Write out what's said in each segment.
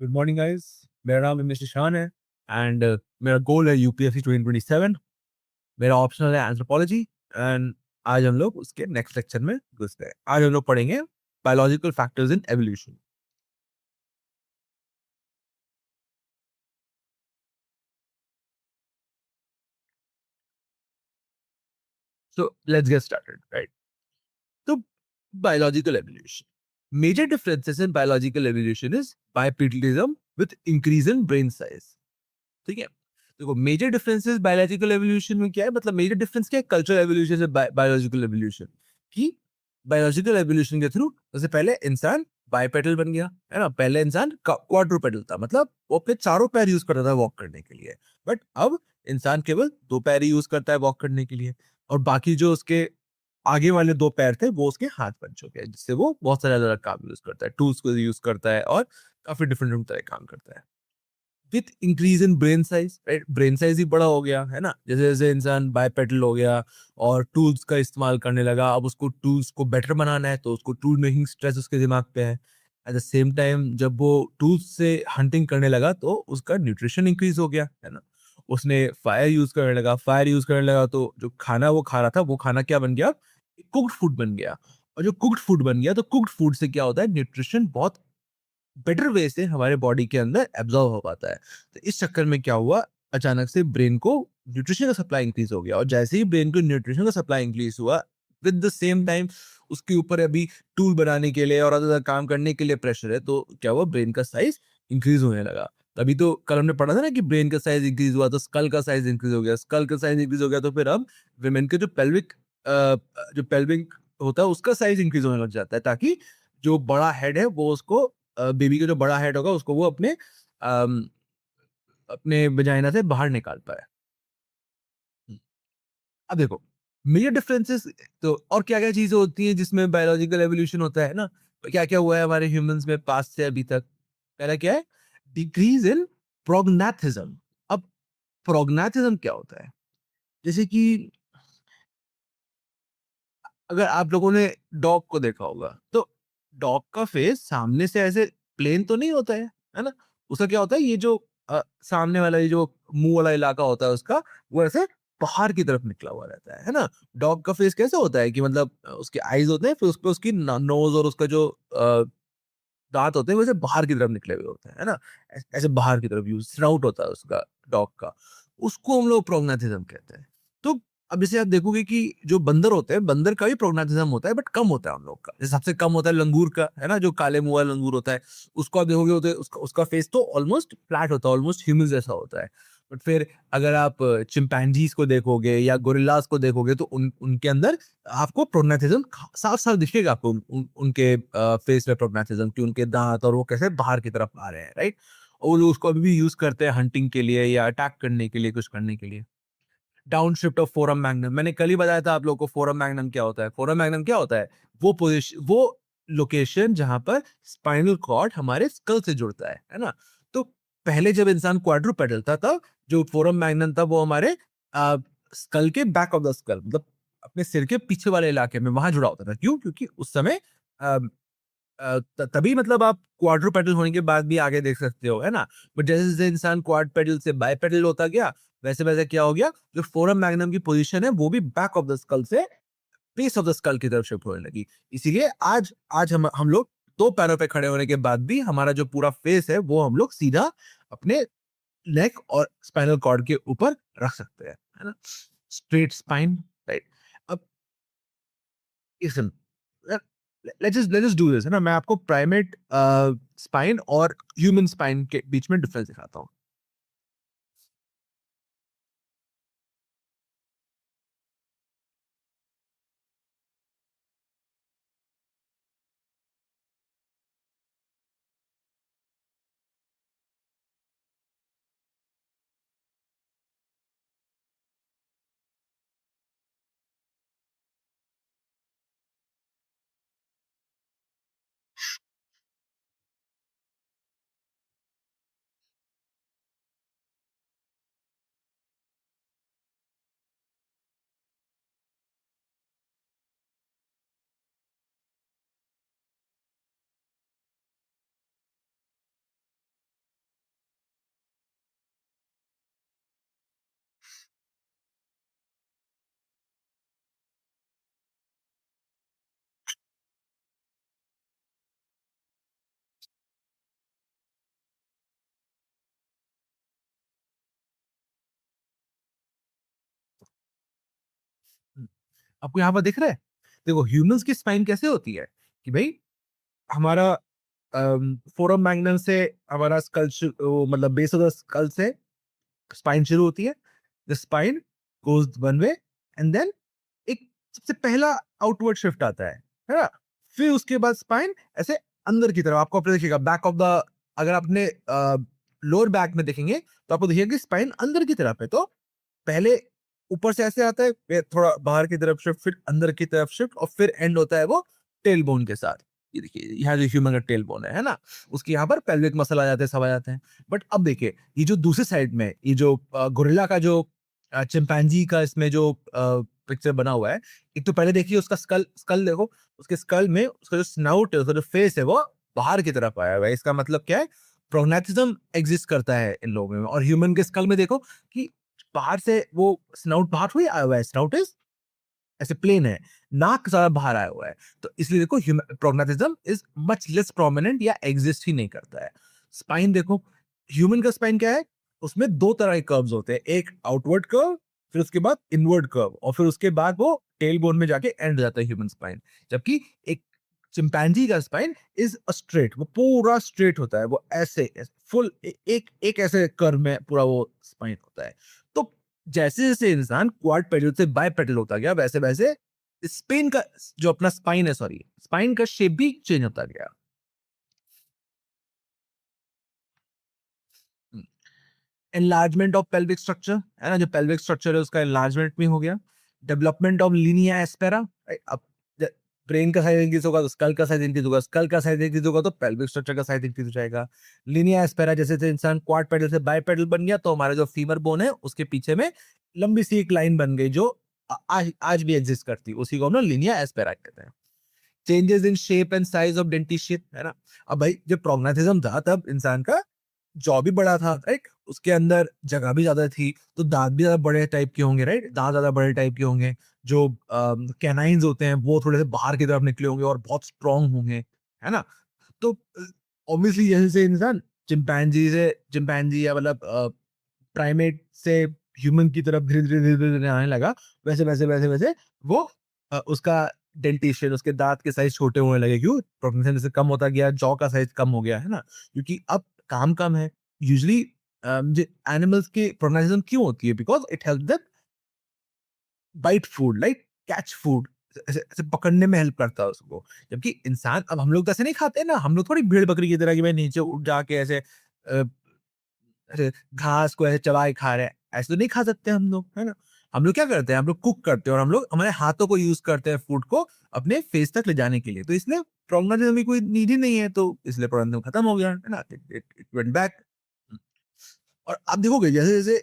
Good morning guys. मेरा नाम हिमेश निशान है एंड मेरा गोल है यूपीएससी 2027। मेरा ऑप्शनल है एंथ्रोपोलॉजी एंड आज हम लोग उसके नेक्स्ट लेक्चर में घुसते हैं। आज हम लोग पढ़ेंगे biological factors in evolution. So let's get started, right? तो biological evolution, major differences in biological evolution is bipedalism with increase in brain size. ठीक है, देखो मेजर डिफरेंसेस बायोलॉजिकल एवोल्यूशन में क्या है, मतलब मेजर डिफरेंस क्या है कल्चरल एवोल्यूशन से बायोलॉजिकल एवोल्यूशन की। बायोलॉजिकल एवोल्यूशन के थ्रू सबसे पहले इंसान बाइपेडल बन गया, है ना। पहले इंसान क्वाड्रूपेडल था, मतलब वो अपने चारों पैर यूज करता था वॉक करने के लिए। बट अब इंसान केवल दो पैर ही यूज करता है वॉक करने के लिए, और बाकी जो उसके आगे वाले दो पैर थे वो उसके हाथ बन चुके हैं, जिससे वो बहुत सारे अलग अलग काम यूज करता है, टूल्स को यूज करता है और काफी डिफरेंट तरह के काम करता है। With increase in brain size, right, brain size ही बड़ा हो गया, है ना। जैसे जैसे इंसान बाइपेडल हो गया और टूल्स का इस्तेमाल करने लगा, अब उसको टूल्स को बेटर बनाना है तो उसको टूल मेकिंग स्ट्रेस उसके दिमाग पे है। एट द सेम टाइम जब वो टूल्स से हंटिंग करने लगा तो उसका न्यूट्रिशन इंक्रीज हो गया, है ना। उसने फायर यूज करने लगा तो जो खाना वो खा रहा था वो खाना क्या बन गया, कुक्ड फूड बन गया। और जो कुक्ड फूड बन गया तो कुक्ड फूड से क्या होता है, न्यूट्रिशन बहुत बेटर वे से हमारे बॉडी के अंदर एब्जॉर्ब हो पाता है। तो इस चक्कर में क्या हुआ, अचानक से ब्रेन को न्यूट्रिशन का सप्लाई इंक्रीज हो गया, और जैसे ही ब्रेन को न्यूट्रिशन का सप्लाई इंक्रीज हुआ, विद द सेम टाइम उसके ऊपर अभी टूल बनाने के लिए और अदर काम करने के लिए प्रेशर है, तो क्या हुआ, ब्रेन का साइज इंक्रीज होने लगा। तभी तो कल हमने पढ़ा था ना कि ब्रेन का साइज इंक्रीज हुआ तो स्कल का साइज इंक्रीज हो गया, स्कल का साइज इंक्रीज हो गया तो फिर अब विमेन के जो पेल्विक होता है उसका साइज इंक्रीज होने लग जाता है, ताकि जो बड़ा हेड है वो उसको बेबी का जो बड़ा हेड होगा उसको वो अम, अपने वजाइना से बाहर निकाल पाए। हम्म, अब देखो मेजर डिफरेंसेस, तो और क्या-क्या चीजें होती हैं जिसमें बायोलॉजिकल एवोल्यूशन होता है ना, तो क्या-क्या हुआ है हमारे ह्यूमंस में पास्ट से अभी तक। पहला क्या है, डिक्रीज इन प्रोग्नेथिज्म। अब प्रोग्नेथिज्म क्या होता है, जैसे कि अगर आप लोगों ने डॉग को देखा होगा तो डॉग का फेस सामने से ऐसे प्लेन तो नहीं होता है ना। उसका क्या होता है, ये जो सामने वाला ये जो मुंह वाला इलाका होता है उसका, वो ऐसे बाहर की तरफ निकला हुआ रहता है ना। डॉग का फेस कैसे होता है कि मतलब उसके आईज होते हैं, फिर उस पे उसकी नोज और उसका जो दांत होते हैं वैसे बाहर की तरफ निकले हुए होते हैं, है ना। ऐसे बाहर की तरफ यूज स्नाउट होता है उसका, डॉग का। उसको हम लोग प्रोग्नेथिज्म कहते हैं। तो अब जैसे आप देखोगे कि जो बंदर होते हैं, बंदर का भी प्रोग्नेथिज्म होता है बट कम होता है हम लोग का। जैसे सबसे कम होता है लंगूर का, है ना, जो काले मुंह वाला लंगूर होता है। उसको आप देखोगे होते उसका उसका फेस तो ऑलमोस्ट फ्लैट होता है, ऑलमोस्ट ह्यूमन जैसा होता है। बट फिर अगर आप चिंपैंजीज को देखोगे या गोरिल्लास को देखोगे तो उनके अंदर आपको प्रोग्नेथिज्म साफ-साफ दिखेगा आपको, उनके फेस में प्रोग्नेथिज्म कि उनके दाँत और वो कैसे बाहर की तरफ आ रहे हैं, राइट? और वो लोग उसको अभी भी यूज़ करते हैं हंटिंग के लिए या अटैक करने के लिए, कुछ करने के लिए। डाउनशिफ्ट ऑफ फोरम मैग्नम, मैंने कल ही बताया था आप लोगों को फोरम मैग्नम क्या होता है। फोरम मैग्नम क्या होता है? वो लोकेशन जहाँ पर स्पाइनल कॉर्ड हमारे स्कल से जुड़ता है ना? तो पहले जब इंसान क्वाड्रूपेडल था तब जो फोरम मैग्नम था वो हमारे अ, स्कल के बैक ऑफ द स्कल, मतलब अपने सिर के पीछे वाले इलाके में वहाँ जुड़ा होता था। क्यों? क्योंकि उस समय अ तभी मतलब आप क्वाड्रूपेडल होने के बाद भी आगे देख सकते हो, है ना? बट जैसे-जैसे इंसान क्वाडपेडल से बाइपेडल होता गया, वैसे-वैसे क्या हो गया, जो फोरम मैग्नम की पोज़ीशन है, वो भी बैक ऑफ द स्कल से बेस ऑफ द स्कल की तरफ शिफ्ट होने लगी। इसीलिए आज आज हम लोग 2 पैरों पे खड़े होने के बाद भी हमारा जो पूरा फेस है, वो हम लोग सीधा अपने नेक और स्पाइनल कॉर्ड के ऊपर रख सकते हैं, है ना? Straight spine, right? अब लिसन, लेट्स डू दिस, है ना। मैं आपको प्राइमेट स्पाइन और ह्यूमन स्पाइन के बीच में डिफरेंस दिखाता हूँ। आपको यहाँ पर दिख रहा है? देखो ह्यूमन्स की स्पाइन कैसे होती है कि भाई हमारा फोरम मैग्नम से हमारा मतलब बेस ऑफ द स्कल से स्पाइन शुरू होती है। The spine goes one way and then एक सबसे पहला आउटवर्ड शिफ्ट आता है ना? फिर उसके बाद स्पाइन ऐसे अंदर की तरफ आपको अपने देखिएगा बैक ऑफ द अगर आपने लोअर बैक में देखेंगे तो आपको दिखेगा कि स्पाइन अंदर की तरफ है। तो पहले ऊपर से ऐसे आता है, फिर थोड़ा बाहर की तरफ शिफ्ट, फिर अंदर की तरफ शिफ्ट और फिर एंड होता है वो टेल बोन के साथ। ये देखिए यहाँ जो ह्यूमन का टेल बोन है ना? उसके यहाँ पर पेल्विक मसल आ जाते हैं, सब आ जाते हैं। बट अब देखिए ये जो दूसरी साइड में ये जो गोरिल्ला का जो चिंपैंजी का इसमें जो पिक्चर बना हुआ है, एक तो पहले देखिए उसका स्कल स्कल देखो, उसके स्कल में उसका जो स्नाउट है, उसका जो फेस है वो बाहर की तरफ आया हुआ है। इसका मतलब क्या है? प्रोग्नेटिज्म एग्जिस्ट करता है इन लोगों में। और ह्यूमन के स्कल में देखो कि बाहर से वो स्नाउट बाहर थोड़ी आया हुआ है, स्नाउट इज ऐसे प्लेन है, नाक ज़्यादा बाहर आया हुआ है। तो इसलिए देखो प्रोग्नेटिज्म इज मच लेस प्रोमिनेंट या एग्जिस्ट ही नहीं करता है। स्पाइन देखो, ह्यूमन का स्पाइन क्या है? उसमें 2 तरह के कर्व्स होते हैं, एक आउटवर्ड कर्व, फिर उसके बाद इनवर्ड कर्व और फिर उसके बाद वो टेल बोन में जाके एंड हो जाता है ह्यूमन स्पाइन। जबकि एक चिंपैंजी का स्पाइन इज अ स्ट्रेट, वो पूरा स्ट्रेट होता है, वो ऐसे फुल एक एक ऐसे कर्व में पूरा वो स्पाइन होता है। तो जैसे-जैसे इंसान क्वाडपेडियल से बाइपेडियल होता गया, वैसे-वैसे स्पेन का जो अपना स्पाइन है सॉरी, स्पाइन का शेप भी चेंज होता गया। हुँ। एनलार्जमेंट ऑफ पेल्विक स्ट्रक्चर, है ना? जो पेल्विक स्ट्रक्चर है उसका एनलार्जमेंट भी हो गया। Development of linea aspera, right? अब ज ब्रेन का साइज़ इंक्रीज़ होगा तो स्कल का साइज़ इंक्रीज़ होगा, स्कल का साइज़ इंक्रीज़ होगा तो पेल्विक स्ट्रक्चर का साइज़ इंक्रीज़ हो जाएगा। लिनिया एस्पेरा जैसे-जैसे इंसान क्वाडपेडियल से बाइपेडियल बन गया तो हमारा जो फीमर बोन है उसके पीछे में लंबी सी एक लाइन बन गई जो आज आज भी एग्ज़िस्ट करती है। उसी को हम लोग लिनिया एस्पेरा कहते हैं। Changes in shape and size of dentition, है ना? अब भाई जब प्रोग्नेटिज्म था तब इंसान का जॉ भी बड़ा था, राइट? उसके अंदर जगह भी ज्यादा थी, तो दांत भी ज्यादा बड़े टाइप के होंगे, राइट? दांत ज्यादा बड़े टाइप के होंगे। जो कैनाइन्स होते हैं वो थोड़े से बाहर की तरफ निकले होंगे और बहुत स्ट्रांग होंगे, है ना? तो ऑब्वियसली जैसे जैसे इंसान चिंपैंजी या मतलब प्राइमेट से ह्यूमन की तरफ धीरे-धीरे आने लगा, वैसे वो उसका डेंटिशन, उसके दाँत के साइज़ छोटे होने लगे। क्यों? प्रोग्निशन जैसे कम होता गया, जॉ का साइज़ कम हो गया, है ना? क्योंकि अब काम कम है। यूजुअली जो एनिमल्स की प्रोग्नेशन क्यों होती है? Because it help them bite food, like catch food, ऐसे ऐसे पकड़ने में हेल्प करता है उसको। जबकि इंसान अब हम लोग तो ऐसे नहीं खाते ना, हम लोग थोड़ी भेड़-बकरी की तरह कि भाई नीचे उठ जाके ऐसे अ अरे! घास को ऐसे चबा के खा रहे हैं, ऐसे तो नहीं खा सकते हम लोग, है ना? हम लोग क्या करते हैं, हम लोग कुक करते हैं और हम लोग हमारे हाथों को यूज़ करते हैं फूड को अपने फेस तक ले जाने के लिए। तो इसलिए प्रोग्नासिस अभी कोई नीड ही नहीं है, तो इसलिए प्रोग्नासिस खत्म हो गया, है ना? It went back. और आप देखोगे जैसे-जैसे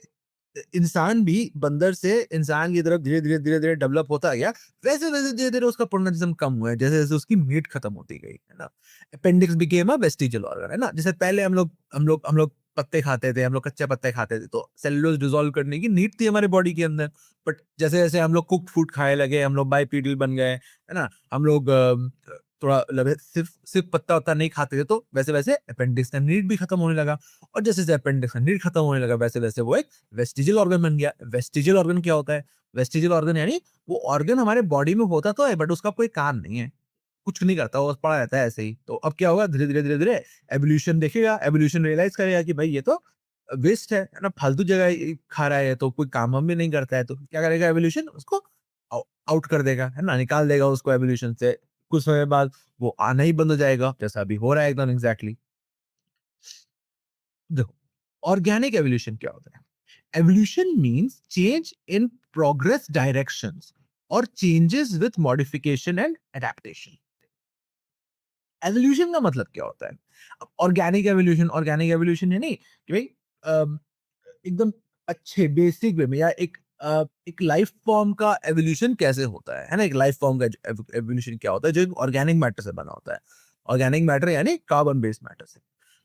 इंसान भी बंदर से इंसान की तरफ धीरे-धीरे डेवलप होता गया, वैसे-वैसे धीरे-धीरे उसका प्रोग्नेटिज़्म कम हुआ है, जैसे-जैसे उसकी मीट खत्म होती गई, है ना? Appendix became a vestigial organ, है ना? जैसे पहले हम लोग पत्ते खाते थे, हम लोग कच्चे पत्ते खाते थे, तो सेलुलोज़ डिसॉल्व करने की नीड थी हमारे बॉडी के अंदर। बट जैसे-जैसे हम लोग कुक्ड फूड खाने लगे, हम लोग बाइपीडियल बन गए, है ना? हम लोग थोड़ा मतलब सिर्फ़ सिर्फ़ पत्ता-वत्ता नहीं खाते थे, तो वैसे-वैसे अपेंडिक्स का नीड भी खत्म होने लगा। और जैसे-जैसे अपेंडिक्स का नीड खत्म होने लगा, वैसे-वैसे वो एक वेस्टिजियल ऑर्गन बन गया। वेस्टिजियल ऑर्गन क्या होता है? वेस्टिजियल ऑर्गन यानी वो ऑर्गन हमारे बॉडी में होता तो है बट उसका कोई काम नहीं है। कुछ नहीं करता, वो बस पड़ा रहता है ऐसे ही। तो अब क्या होगा धीरे-धीरे एवोल्यूशन देखेगा, एवोल्यूशन रियलाइज़ करेगा कि भाई ये तो वेस्ट है ना? फालतू जगह खा रहा है ये तो, कोई काम-वाम भी नहीं करता है। तो क्या करेगा एवोल्यूशन? उसको आउट कर देगा, है ना? निकाल देगा उसको एवोल्यूशन से। कुछ समय बाद वो आना ही बंद हो जाएगा, जैसा अभी हो रहा है एकदम एग्ज़ैक्टली। देखो, ऑर्गेनिक एवोल्यूशन क्या होता है? Evolution means change in progress directions और changes with modification and adaptation. Evolution का मतलब क्या होता है? ऑर्गेनिक एवोल्यूशन है नहीं कि भाई अम, एकदम अच्छे बेसिक वे में या एक लाइफ फॉर्म का एवोल्यूशन कैसे होता है ना? एक लाइफ फॉर्म का एवोल्यूशन क्या होता है जो ऑर्गेनिक मैटर से बना होता है। ऑर्गेनिक मैटर यानी कार्बन बेस्ड मैटर से।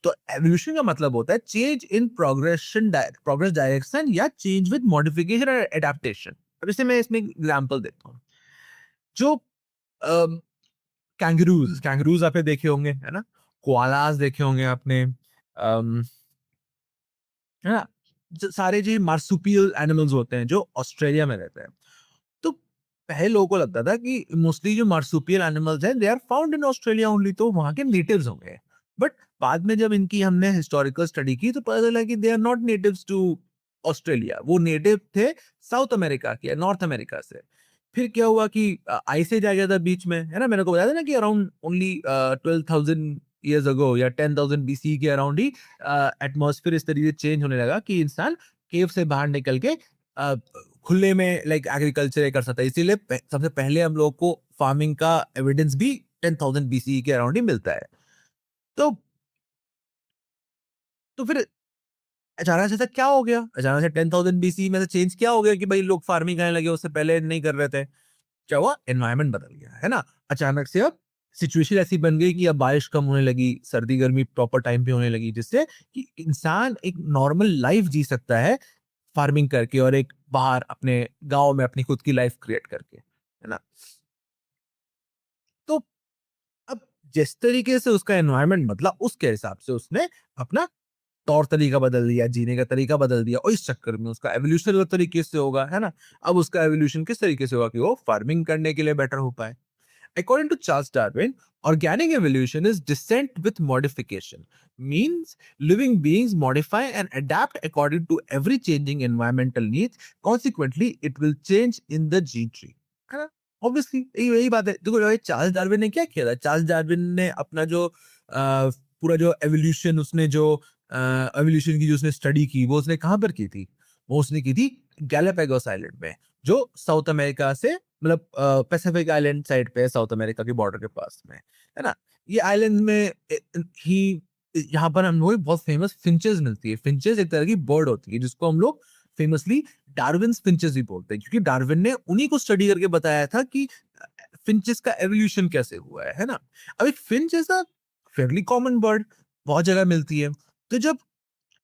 तो एवोल्यूशन का मतलब होता है चेंज इन प्रोग्रेस डायरेक्शन या चेंज विद मॉडिफिकेशन और एडेप्टेशन। अब इसे मैं इसमें एग्जांपल देता हूँ। जो कैंगरूज़ कैंगरूज़ आपने देखे होंगे, है ना? कोआलास देखे होंगे आपने, है ना? सारे जो मार्सुपियल एनिमल्स होते हैं जो ऑस्ट्रेलिया में रहते हैं। तो पहले लोगों को लगता था कि मोस्टली जो मार्सुपियल एनिमल्स हैं they are found in Australia only, तो वहाँ के नेटिव्स होंगे। बट बाद में जब इनकी हमने हिस्टोरिकल स्टडी की तो पता चला कि they are not natives to Australia, वो नेटिव थे साउथ अमेरिका के, नॉर्थ अमेरिका से। फिर क्या हुआ कि आइस एज आ गया था बीच में, है ना? मैंने को बताया था ना कि अराउंड ओनली 12,000 ईयर्स अगो या 10,000 बीसी के अराउंड ही एटमॉस्फेयर इस तरीके से चेंज होने लगा कि इंसान केव से बाहर निकल के अ, खुले में लाइक एग्रीकल्चर कर सकता है। इसीलिए सबसे पहले हम लोग को फार्मिंग का एविडेंस भी 10,000 बीसी के अराउंड ही मिलता है। तो फिर अचानक से ऐसा क्या हो गया? अचानक से 10,000 बीसी में से चेंज क्या हो गया कि भाई लोग फार्मिंग करने लगे, उससे पहले नहीं कर रहे थे? क्या हुआ? एनवायरनमेंट बदल गया, है ना? अचानक से अब सिचुएशन ऐसी बन गई कि अब बारिश कम होने लगी, सर्दी-गर्मी प्रॉपर टाइम पे होने लगी, जिससे कि इंसान एक नॉर्मल लाइफ जी सकता है फार्मिंग करके और एक बाहर अपने गाँव में अपनी खुद की लाइफ क्रिएट करके, है ना? तो अब जिस तरीके से उसका एनवायरनमेंट बदला, उसके हिसाब से उसने अपना तौर तरीका बदल दिया, जीने का तरीका बदल दिया और इस चक्कर में उसका एवोल्यूशन उस तरीके से होगा, है ना? अब उसका एवोल्यूशन किस तरीके से होगा कि वो फार्मिंग करने के लिए बेटर हो पाए। According to Charles Darwin, organic evolution is descent with modification, means living beings modify and adapt according to every changing environmental needs. Consequently, it will change in the gene tree. है ना? Obviously, यही यही बात है। देखो ये Charles Darwin ने क्या किया था? चार्ल्स डार्विन ने अपना जो पूरा जो एवोल्यूशन उसने जो एवोल्यूशन की जो उसने स्टडी की, वो उसने कहाँ पर की थी? वो उसने की थी गैलापागोस आइलैंड में, जो साउथ अमेरिका से मतलब पैसिफिक आइलैंड साइड पे है, साउथ अमेरिका के बॉर्डर के पास में, है ना? ये आइलैंड में ही यहाँ पर हम लोग को बहुत फेमस फिंचेस मिलती है। फिंचेस एक तरह की बर्ड होती है जिसको हम लोग फेमसली डार्विन्स फिंचेस भी बोलते हैं, क्योंकि डार्विन ने उन्हीं को स्टडी करके बताया था कि फिंचेस का एवोल्यूशन कैसे हुआ है ना? अब एक Finch is a fairly common bird, बहुत जगह मिलती है। तो जब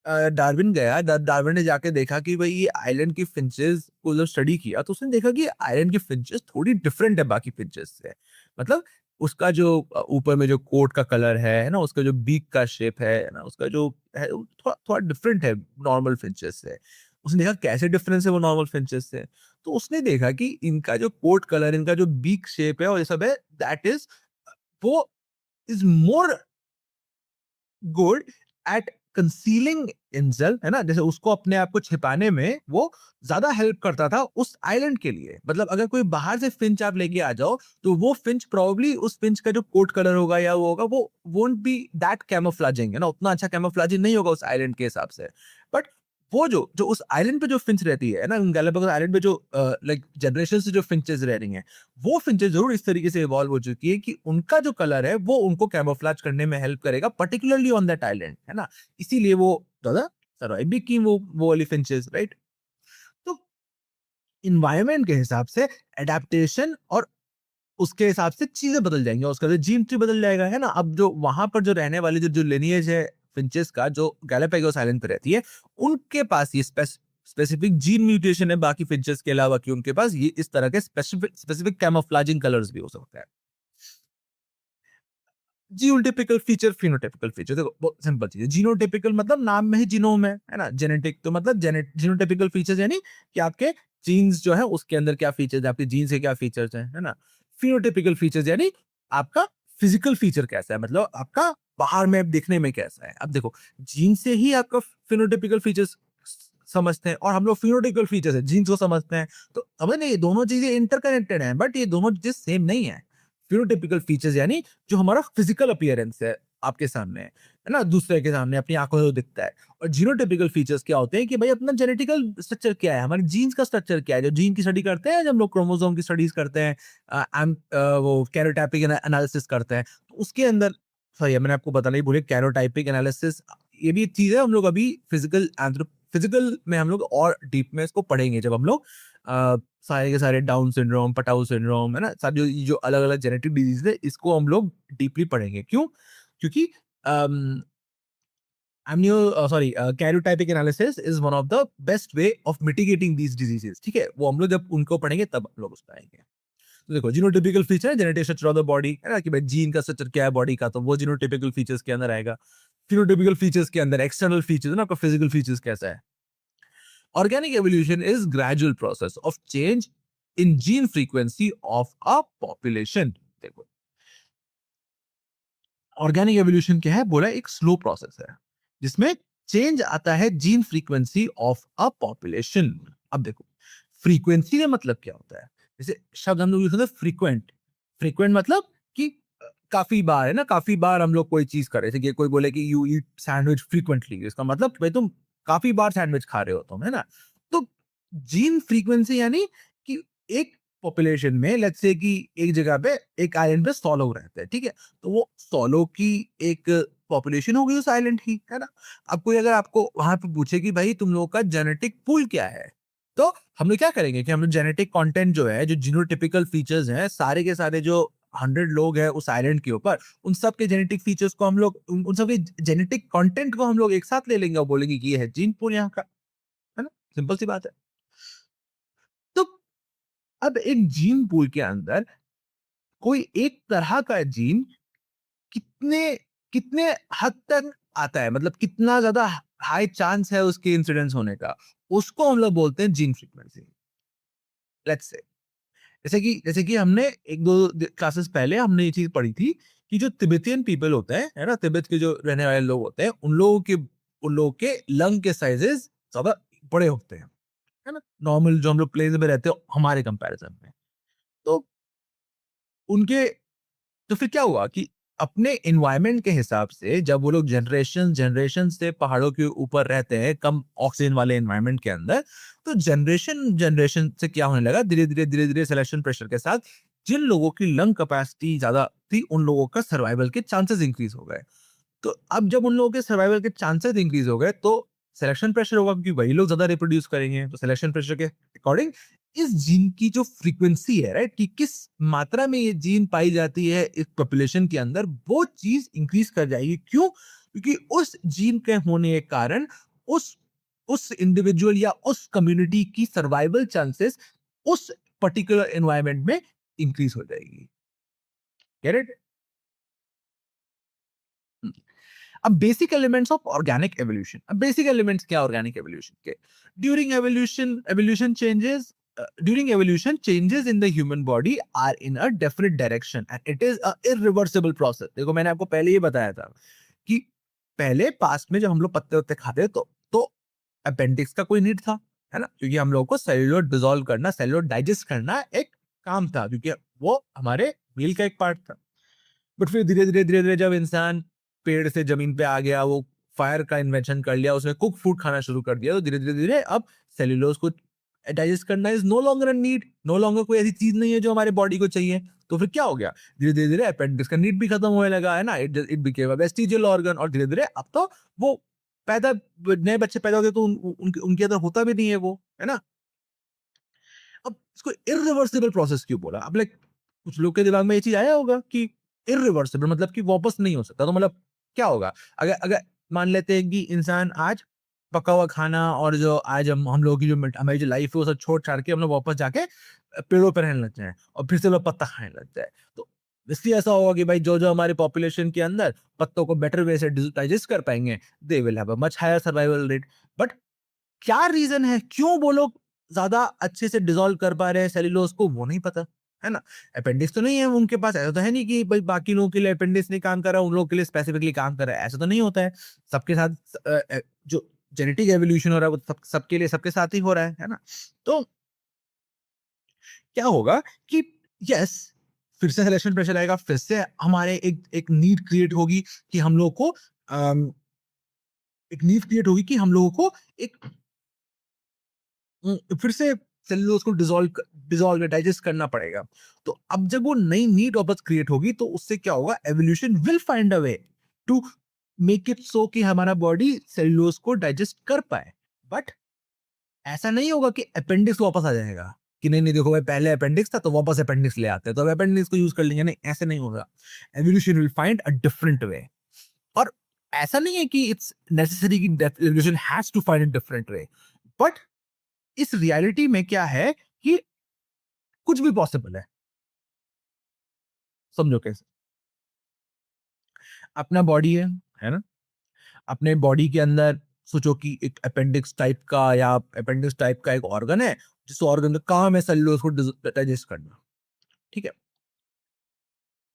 डार्विन गया, डार्विन ने जाके देखा कि भाई ये आइलैंड की फिंचेस को जब स्टडी किया तो उसने देखा कि आइलैंड की फिंचेस थोड़ी डिफरेंट है बाकी फिंचेस से। मतलब उसका जो ऊपर में जो कोट का कलर है ना? उसका जो बीक का शेप है ना? उसका जो है वो थोड़ा थोड़ा डिफरेंट है नॉर्मल फिंचेस से। उसने देखा कैसे डिफरेंस है वो नॉर्मल फिंचेस से? तो उसने देखा कि इनका जो कोट कलर, इनका जो बीक शेप है और ये सब है, दैट इज़ वो is more good at concealing himself, है ना? जैसे उसको अपने आप को छिपाने में वो ज़्यादा हेल्प करता था उस आइलैंड के लिए। मतलब अगर कोई बाहर से फिंच आप लेके आ जाओ, तो वो फिंच प्रोबब्ली उस फिंच का जो कोट कलर होगा या वो होगा, वो वोंट बी दैट कैमोफ्लेजिंग, है ना? उतना अच्छा कैमोफ्लेजिंग नहीं होगा उस आइलैंड के हिसाब से। बट वो जो जो उस आइलैंड पे जो फिंच रहती है ना, गैलापागोस आइलैंड पे जो लाइक जनरेशन से जो फिंचेस रह रही हैं, वो फिंचेस ज़रूर इस तरीके से इवॉल्व हो चुकी है कि उनका जो कलर है वो उनको कैमोफ्लेज करने में हेल्प करेगा, पर्टिकुलरली ऑन दैट आइलैंड, है ना? इसीलिए वो ज़्यादा सर्वाइव भी की वो वाली फिंचेस, राइट? तो एनवायरनमेंट के हिसाब से एडेप्टेशन और उसके हिसाब से चीज़ें बदल जाएँगी और उसका जो जीन ट्री बदल जाएगा, है ना? अब जो वहाँ पर जो रहने वाली जो जो लिनिएज है फिंचेस का, जो गैलापागोस आइलैंड पे रहती है, उनके पास ये स्पेसिफिक जीन म्यूटेशन है बाकी फिंचेस के अलावा, कि उनके पास ये इस तरह के स्पेसिफिक स्पेसिफिक कैमोफ्लेजिंग कलर्स भी हो सकता है। जीनोटिपिकल फीचर, फिनोटाइपिकल फीचर, देखो बहुत सिंपल चीज़ है। जीनोटिपिकल मतलब नाम में ही जीनोम है ना? जेनेटिक तो मतलब जीनोटिपिकल फीचर्स यानी कि आपके जीन्स जो है उसके अंदर क्या फीचर्स है, आपके जीन्स के क्या फीचर्स हैं, है ना? फिनोटाइपिकल फीचर्स यानी आपका फिजिकल फीचर कैसा है, मतलब आपका बाहर में दिखने में कैसा है। अब देखो, जीन से ही आपका फिनोटाइपिकल फीचर्स समझते हैं और हम लोग फिनोटाइपिकल फीचर्स है जीन्स को समझते हैं। तो समझ नहीं, ये दोनों चीज़ें इंटरकनेक्टेड हैं, बट ये दोनों चीज़ें सेम नहीं है। फिनोटाइपिकल फीचर्स यानी जो हमारा फिजिकल अपीयरेंस है आपके सामने, है ना? दूसरे के सामने अपनी आँखों से जो दिखता है। और जीनोटाइपिकल फीचर्स क्या होते हैं कि भाई अपना जेनेटिकल स्ट्रक्चर क्या है, हमारे जीन्स का स्ट्रक्चर क्या है, जो जीन की स्टडी करते हैं, जब हम लोग क्रोमोसोम की स्टडीज़ करते हैं, वो कैरोटाइपिक एनालिसिस करते हैं, तो उसके अंदर सॉरी मैंने आपको बताना ही भूल गया, कैरोटाइपिक एनालिसिस ये भी एक चीज़ है, हम लोग अभी फिजिकल में हम लोग और डीप में इसको पढ़ेंगे जब हम लोग सारे के सारे डाउन सिंड्रोम, पटाउ सिंड्रोम, है ना? सारी जो जो अलग-अलग जेनेटिक डिजीज़ है, इसको हम लोग डीपली पढ़ेंगे। क्यों? क्योंकि अम, karyotypic analysis is one of the best way of mitigating these diseases, ठीक है? वो हम लोग जब उनको पढ़ेंगे तब हम लोग उस पे आएँगे। तो देखो, जीनोटिपिकल फीचर है genetic structure of the body, है ना? कि भाई जीन का स्ट्रक्चर क्या है बॉडी का, तो वो जीनोटिपिकल फीचर्स के अंदर आएगा। फिनोटिपिकल फीचर्स के अंदर एक्सटर्नल फीचर्स है ना, आपका फिजिकल फीचर्स कैसा है। Organic evolution is gradual process of change in gene frequency of a population. देखो ऑर्गेनिक एवोल्यूशन क्या है, बोला एक स्लो प्रोसेस है जिसमें चेंज आता है gene frequency of a population. अब देखो फ्रीक्वेंसी का मतलब क्या होता है, जैसे शब्द हम लोग यूज करते हैं फ्रीक्वेंट. फ्रीक्वेंट मतलब कि काफी बार है ना, काफी बार हम लोग कोई चीज कर रहे थे कि कोई बोले कि यू ईट सैंडविच फ्रीक्वेंटली, इसका मतलब भाई तुम काफी बार सैंडविच खा रहे हो तुम, है ना. तो जीन फ्रीक्वेंसी यानी कि एक पॉपुलेशन में लेट्स से कि एक जगह पे एक आइलैंड पे 100 लोग रहते हैं, ठीक है. तो वो 100 लोग की एक पॉपुलेशन हो गई उस आइलैंड की, है ना. अब कोई अगर आपको वहां पे पूछे कि भाई तुम लोगों का जेनेटिक पूल क्या है, तो हम लोग क्या करेंगे कि हम लोग जेनेटिक कंटेंट जो है, जो जीनोटिपिकल फीचर्स हैं, सारे के सारे जो 100 लोग हैं उस आइलैंड के ऊपर, उन सब के जेनेटिक फीचर्स को हम लोग उन सब के जेनेटिक कंटेंट को हम लोग एक साथ ले लेंगे और बोलेंगे कि ये है जीन पूल यहाँ का, है ना. सिंपल सी बात है. तो अब एक जीन पूल के अंदर कोई एक तरह का जीन कितने कितने हद तक आता है, मतलब कितना ज्यादा हाई चांस है उसके इंसिडेंस होने का, उसको हम लोग बोलते हैं जीन फ्रीक्वेंसी. लेट्स से जैसे कि हमने एक दो क्लासेस पहले हमने ये चीज पढ़ी थी कि जो तिब्बतियन पीपल होते हैं, है ना, तिब्बत के जो रहने वाले लोग होते हैं, उन लोगों के लंग के साइजेस ज्यादा बड़े होते हैं, है ना, नॉर्मल जो हम लोग प्लेन में रहते हैं हमारे कंपैरिजन में. तो उनके तो फिर क्या हुआ कि अपने एनवायरनमेंट के हिसाब से जब वो लोग जनरेशन जनरेशन से पहाड़ों के ऊपर रहते हैं कम ऑक्सीजन वाले एनवायरनमेंट के अंदर, तो जनरेशन जनरेशन से क्या होने लगा, धीरे धीरे सिलेक्शन प्रेशर के साथ जिन लोगों की लंग कैपेसिटी ज्यादा थी उन लोगों का सर्वाइवल के चांसेस इंक्रीज हो गए. तो अब जब उन लोगों के सर्वाइवल के चांसेस इंक्रीज हो गए तो सिलेक्शन प्रेशर होगा क्योंकि वही लोग ज्यादा रिप्रोड्यूस करेंगे, तो सिलेक्शन प्रेशर के अकॉर्डिंग इस जीन की जो फ्रीक्वेंसी है, राइट, कि किस मात्रा में ये जीन पाई जाती है इस पॉपुलेशन के अंदर, वो चीज इंक्रीज कर जाएगी. क्यों? क्योंकि उस जीन के होने के कारण उस उस इंडिविजुअल या उस कम्युनिटी की सर्वाइवल चांसेस उस पर्टिकुलर एनवायरनमेंट में इंक्रीज हो जाएगी. Get it? अब basic elements of organic evolution. अब बेसिक एलिमेंट्स क्या ऑर्गेनिक एवोल्यूशन के? During evolution changes in the human body are in a definite direction and it is a irreversible process. देखो मैंने आपको पहले ही बताया था कि पहले पास्ट में जब हम लोग पत्ते उत्ते खाते तो अपेंडिक्स का कोई नीड था, है ना, क्योंकि हम लोग को सेल्यूलोज डिसॉल्व करना, सेल्यूलोज डाइजेस्ट करना एक काम था क्योंकि वो हमारे मील का एक पार्ट था. बट फिर धीरे धीरे जब इंसान पेड़ से जमीन पे आ गया, वो फायर का इन्वेंशन कर लिया, उसने कुक फूड खाना शुरू कर दिया, तो धीरे धीरे अब सेल्यूलोज को डाइजेस्ट करना is no longer a need, no longer कोई ऐसी चीज नहीं है जो हमारे बॉडी को चाहिए. तो फिर क्या हो गया, धीरे धीरे अपेंडिक्स का नीड भी खत्म होने लगा, है ना, it became a vestigial organ, और धीरे धीरे अब तो वो पैदा नए बच्चे पैदा होते तो उनके अंदर होता भी नहीं है वो, है ना. अब इसको इर्रिवर्सिबल प्रोसेस क्यों बोला? अब लाइक कुछ लोग के दिमाग में ये चीज आया होगा कि इर्रिवर्सिबल मतलब कि वापस नहीं हो सकता, तो मतलब क्या होगा? अगर अगर मान लेते हैं कि इंसान आज पका हुआ खाना और जो आज हम लोगों की जो हमारी जो लाइफ है वो सब छोड़ छाड़ के हम लोग वापस जाके पेड़ों पे रहने लग जाए और फिर से लोग पत्ता खाने लग जाए, तो इसलिए ऐसा होगा कि भाई जो जो हमारे पॉपुलेशन के अंदर पत्तों को बेटर वे से डाइजेस्ट कर पाएंगे, they will have a much higher survival rate. But क्या रीजन है, क्यों वो लोग ज्यादा अच्छे से डिसॉल्व कर पा रहे हैं सेल्यूलोज को, वो नहीं पता, है ना. अपेंडिक्स तो नहीं है उनके पास, ऐसा तो है नहीं कि भाई बाकी लोगों के लिए अपेंडिक्स नहीं काम कर रहा है, उन लोगों के लिए स्पेसिफिकली काम कर रहा है, ऐसा तो नहीं होता है. सबके साथ जो जेनेटिक एवोल्यूशन हो रहा है वो सबके लिए सबके साथ ही हो रहा है ना. तो क्या होगा कि यस, फिर से सिलेक्शन प्रेशर आएगा, फिर से हमारे एक एक नीड क्रिएट होगी कि हम लोग को अम, एक नीड क्रिएट होगी कि हम लोगों को एक फिर से सेल्यूलोज को डिसॉल्व डाइजेस्ट करना पड़ेगा. तो अब जब वो नई नीड वापस क्रिएट होगी तो उससे क्या होगा, evolution will find a way to make it so कि हमारा बॉडी सेल्यूलोज को डाइजेस्ट कर पाए. बट ऐसा नहीं होगा कि अपेंडिक्स वापस आ जाएगा कि नहीं नहीं देखो भाई पहले अपेंडिक्स था तो वापस अपेंडिक्स ले आते हैं तो अब अपेंडिक्स को यूज कर लेंगे, नहीं ऐसे नहीं होगा. Evolution will find a different way. और ऐसा नहीं है कि इट्स नेसेसरी कि evolution has to find a different way. But इस रियलिटी में क्या है कि कुछ भी पॉसिबल है. समझो कैसे, अपना बॉडी है ना, अपने बॉडी के अंदर सोचो कि एक अपेंडिक्स टाइप का या अपेंडिक्स टाइप का एक ऑर्गन है, जिस ऑर्गन का काम है सेल्यूलोज को डाइजेस्ट करना, ठीक है।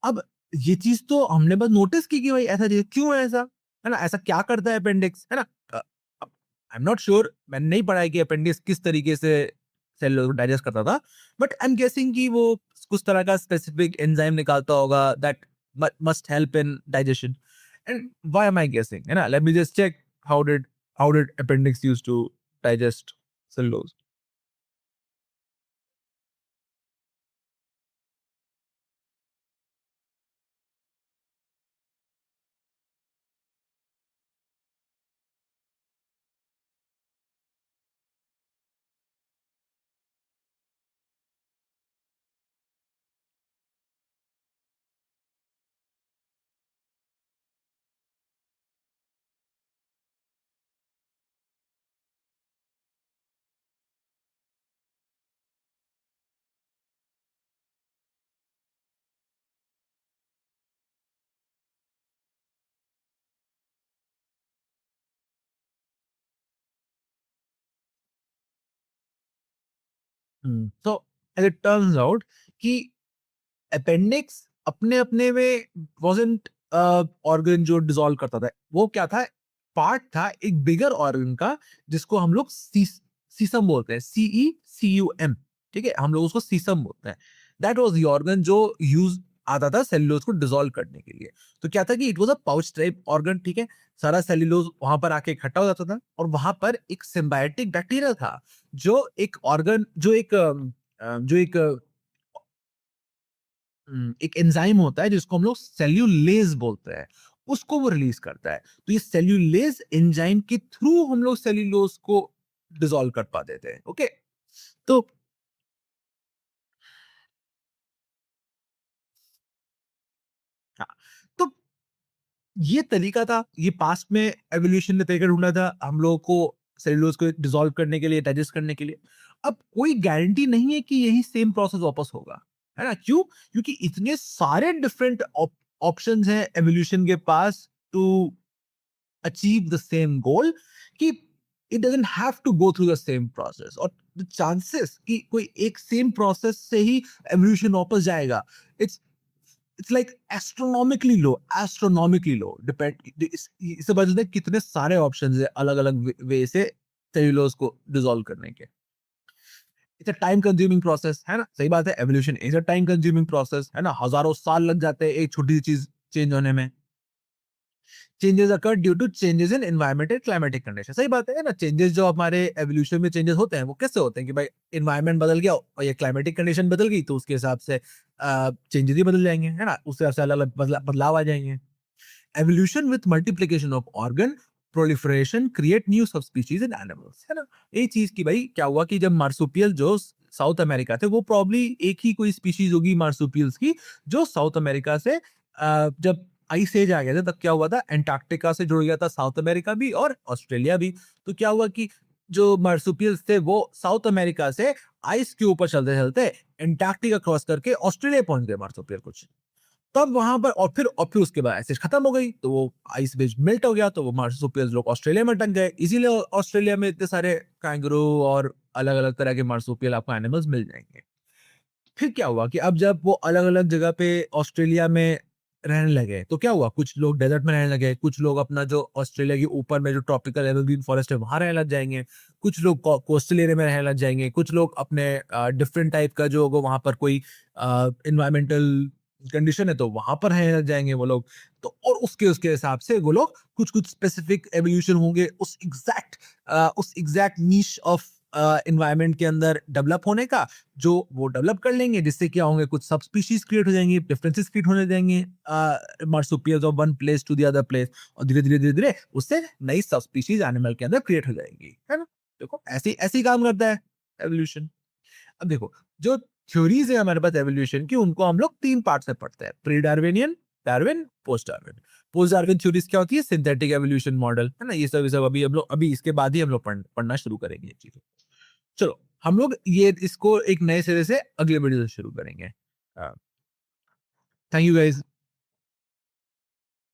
अब ये चीज तो हमने बस नोटिस की कि भाई ऐसा क्यों है ऐसा, है ना, ऐसा क्या करता है अपेंडिक्स, है ना। आई एम नॉट श्योर, मैंने नहीं पढ़ा है कि अपेंडिक्स किस तरीके से सेल को डाइजेस्ट करता था, बट आई एम गेसिंग कि वो कुछ तरह का स्पेसिफिक एंजाइम निकालता होगा that must help in digestion. And why am I guessing, है ना, let me just check how did appendix used to digest cellulose. So as it turns out कि अपेंडिक्स अपने अपने में वाज़न्ट ऑर्गन जो dissolve करता था, वो क्या था, पार्ट था एक बिगर ऑर्गन का, जिसको हम लोग सीसम बोलते हैं, CECUM, ठीक है, हम लोग उसको सीसम बोलते हैं। दैट वाज द ऑर्गन जो यूज आता था सेल्यूलोज को डिसॉल्व करने के लिए। तो क्या था कि it was a pouch type organ, ठीक है, सारा सेल्यूलोज वहां पर आके इकट्ठा हो जाता था, और वहां पर एक सिम्बायोटिक बैक्टीरिया था जो एक ऑर्गन जो एक एक एंजाइम होता है जिसको हम लोग सेल्यूलेज बोलते हैं, उसको वो रिलीज करता है। तो ये सेल्यूलेज एंजाइम के थ्रू हम लोग सेल्यूलोज को डिसॉल्व कर पाते थे। ओके, तो हाँ, तो ये तरीका था, ये पास्ट में एवोल्यूशन ने तरीका ढूंढा था हम लोगों को सेल्यूलोज को डिसॉल्व करने के लिए, डाइजेस्ट करने के लिए। अब कोई गारंटी नहीं है कि यही सेम प्रोसेस वापस होगा, है ना। क्यों? क्योंकि इतने सारे डिफरेंट ऑप्शंस हैं एवोल्यूशन के पास to achieve the same goal कि it doesn't have to go through the same process, और the chances कि कोई एक same process से ही evolution वापस जाएगा, it's it's like astronomically low depend इससे पता चलता है कितने सारे ऑप्शंस है अलग अलग वे से सेल्यूलोज को डिसॉल्व करने के। It's a time consuming process, है ना, सही बात है, evolution is a time consuming process, है ना, हजारों साल लग जाते हैं एक छोटी सी चीज चेंज होने में। Changes occur due to changes in environment and climatic condition, सही बात है ना। चेंजेस जो हमारे एवोल्यूशन में चेंजेस होते हैं वो कैसे होते हैं कि भाई एनवायरमेंट बदल गया और ये क्लाइमेटिक कंडीशन बदल गई, तो उसके हिसाब से चेंजेस ही बदल जाएंगे, है ना, उसके हिसाब से अलग अलग बदलाव आ जाएंगे। Evolution with multiplication of organ proliferation create new सब स्पीशीज इन एनिमल्स, है ना। ये चीज की भाई क्या हुआ कि जब मार्सुपियल जो साउथ अमेरिका थे, वो प्रॉब्ली एक ही कोई स्पीशीज होगी मार्सुपियल्स की जो साउथ अमेरिका से जब आइस एज आ गया था, तब क्या हुआ था, एंटार्क्टिका से जुड़ गया था साउथ अमेरिका भी और ऑस्ट्रेलिया भी। तो क्या हुआ कि जो मार्सुपियल्स थे वो साउथ अमेरिका से आइस के ऊपर चलते चलते एंटार्क्टिका क्रॉस करके ऑस्ट्रेलिया पहुंच गए मार्सुपियल कुछ। तब वहां पर और फिर उसके बाद ऐसे खत्म हो गई, तो वो आइस बेज मेल्ट हो गया, तो वो मार्सुपियल्स लोग ऑस्ट्रेलिया में अटक गए। इसीलिए ऑस्ट्रेलिया में इतने सारे कैंगरू और अलग अलग तरह के मार्सुपियल आपको एनिमल्स मिल जाएंगे। फिर क्या हुआ कि अब जब वो अलग-अलग जगह पे ऑस्ट्रेलिया में रहने लगे, तो क्या हुआ, कुछ लोग डेज़र्ट में रहने लगे, कुछ लोग अपना जो ऑस्ट्रेलिया के ऊपर में जो ट्रॉपिकल एवरग्रीन फॉरेस्ट है, वहाँ रहने लग जाएँगे, कुछ लोग कोस्टल एरिया में रहने लग जाएँगे, कुछ लोग अपने डिफरेंट टाइप का जो होगा वहाँ पर कोई एनवायरमेंटल कंडीशन है, तो वहाँ पर रहने लग जाएँगे वो लोग। तो और उसके उसके हिसाब से वो लोग कुछ-कुछ स्पेसिफिक एवोल्यूशन होंगे उस एग्ज़ैक्ट नीश ऑफ एनवायरनमेंट के अंदर डेवलप होने का, जो वो डेवलप कर लेंगे, जिससे क्या होंगे, कुछ सब स्पीशीज क्रिएट हो जाएंगी, डिफरेंसेस क्रिएट होने देंगे marsupials of one place to the other place, और धीरे धीरे उससे नई सब स्पीशीज एनिमल के अंदर क्रिएट हो जाएंगी, है ना। देखो ऐसे ऐसे ही काम करता है एवोल्यूशन। अब देखो, जो थ्योरीज है हमारे पास एवोल्यूशन की, उनको हम लोग तीन पार्ट से पढ़ते हैं, pre Darwinian, Darwin, post Darwin. Post Darwin theories क्या होती है, सिंथेटिक एवोल्यूशन मॉडल, है ना, ये सब अभी इसके बाद ही हम लोग पढ़ना शुरू करेंगे ये चीजें। चलो हम लोग ये इसको एक नए सिरे से अगले वीडियो से शुरू करेंगे। Thank you guys.